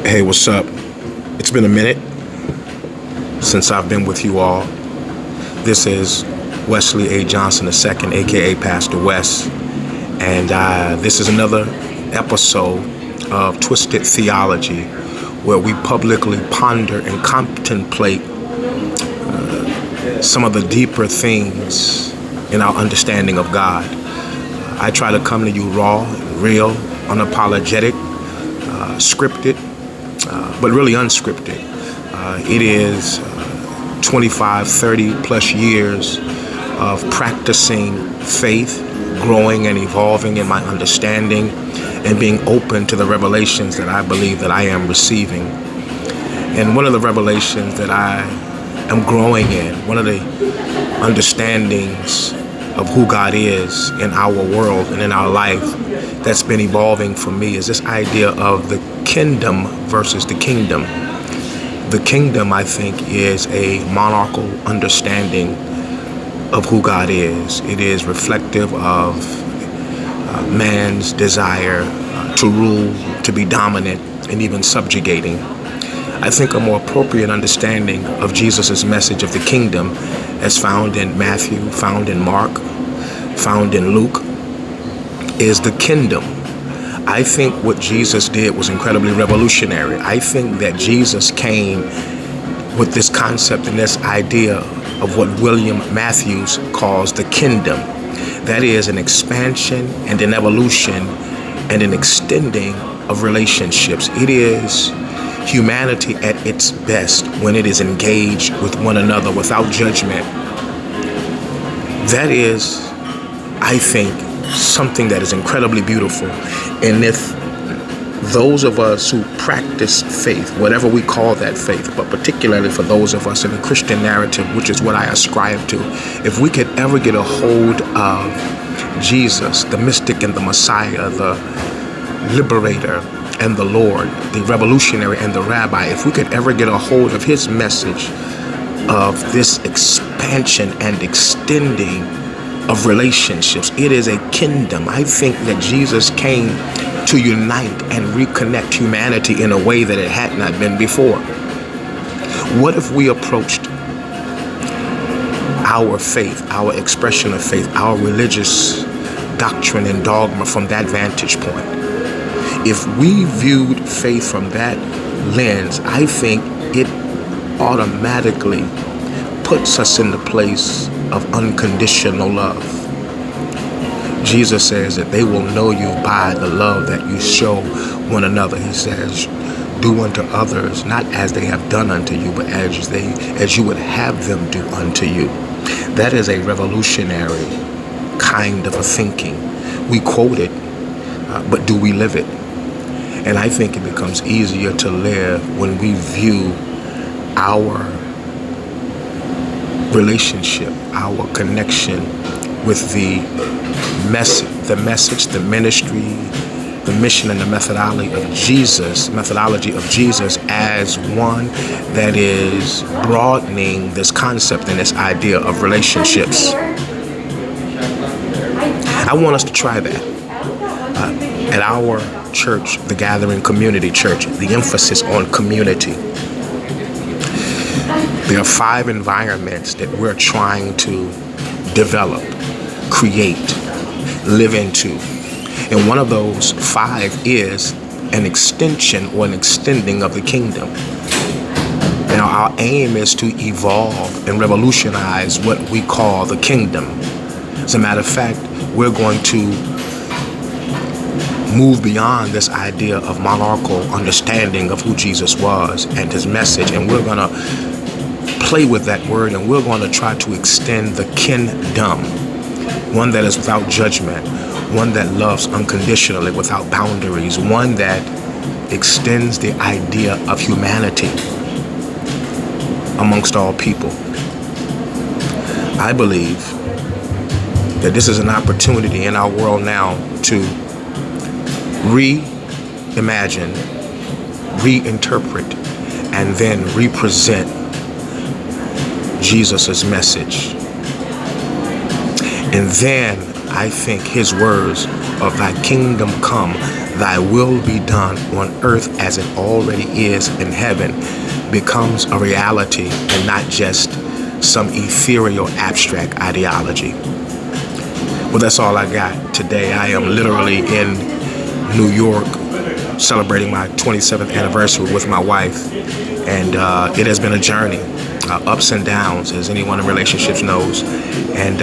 Hey, what's up? It's been a minute since I've been with you all. This is Wesley A. Johnson II, aka Pastor Wes, and this is another episode of Twisted Theology, where we publicly ponder and contemplate some of the deeper things in our understanding of God. I try to come to you raw, real, unapologetic, scripted, but really unscripted. It is 25, 30 plus years of practicing faith, growing and evolving in my understanding, and being open to the revelations that I believe that I am receiving. And one of the revelations that I am growing in, one of the understandings of who God is in our world and in our life that's been evolving for me, is this idea of the kingdom versus the kingdom. The kingdom, I think, is a monarchical understanding of who God is. It is reflective of man's desire to rule, to be dominant, and even subjugating. I think a more appropriate understanding of Jesus' message of the kingdom, as found in Matthew, found in Mark, found in Luke, is the kingdom. I think what Jesus did was incredibly revolutionary. I think that Jesus came with this concept and this idea of what William Matthews calls the kingdom. That is an expansion and an evolution and an extending of relationships. It is humanity at its best when it is engaged with one another without judgment. That is, I think, something that is incredibly beautiful. And if those of us who practice faith, whatever we call that faith, but particularly for those of us in the Christian narrative, which is what I ascribe to, if we could ever get a hold of Jesus, the mystic and the Messiah, the liberator and the Lord, the revolutionary and the rabbi, if we could ever get a hold of his message of this expansion and extending of relationships, it is a kingdom. I think that Jesus came to unite and reconnect humanity in a way that it had not been before. What if we approached our faith, our expression of faith, our religious doctrine and dogma from that vantage point? If we viewed faith from that lens, I think it automatically puts us in the place of unconditional love. Jesus says that they will know you by the love that you show one another. He says, do unto others not as they have done unto you, but as you would have them do unto you. That is a revolutionary kind of a thinking. We quote it, but do we live it? And I think it becomes easier to live when we view our relationship, our connection with the message, the ministry, the mission, and the methodology of Jesus as one that is broadening this concept and this idea of relationships. I want us to try that. At our church, the Gathering Community Church, the emphasis on community. There are 5 environments that we're trying to develop, create, live into. And one of those 5 is an extension or an extending of the kingdom. Now, our aim is to evolve and revolutionize what we call the kingdom. As a matter of fact, we're going to move beyond this idea of monarchical understanding of who Jesus was and his message, and we're going to play with that word, and we're going to try to extend the kingdom, one that is without judgment, one that loves unconditionally without boundaries, one that extends the idea of humanity amongst all people. I believe that this is an opportunity in our world now to reimagine, reinterpret, and then represent Jesus' message. And then I think his words of thy kingdom come, thy will be done on earth as it already is in heaven becomes a reality and not just some ethereal abstract ideology. Well, that's all I got today. I am literally in New York celebrating my 27th anniversary with my wife, and it has been a journey, ups and downs, as anyone in relationships knows. And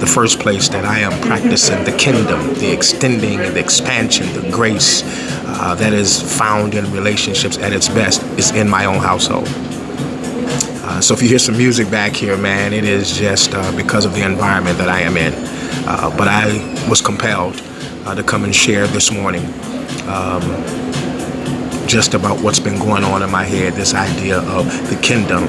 the first place that I am practicing the kingdom, the extending, the expansion, the grace that is found in relationships at its best is in my own household. So if you hear some music back here, man, it is just because of the environment that I am in. But I was compelled to come and share this morning just about what's been going on in my head, this idea of the kingdom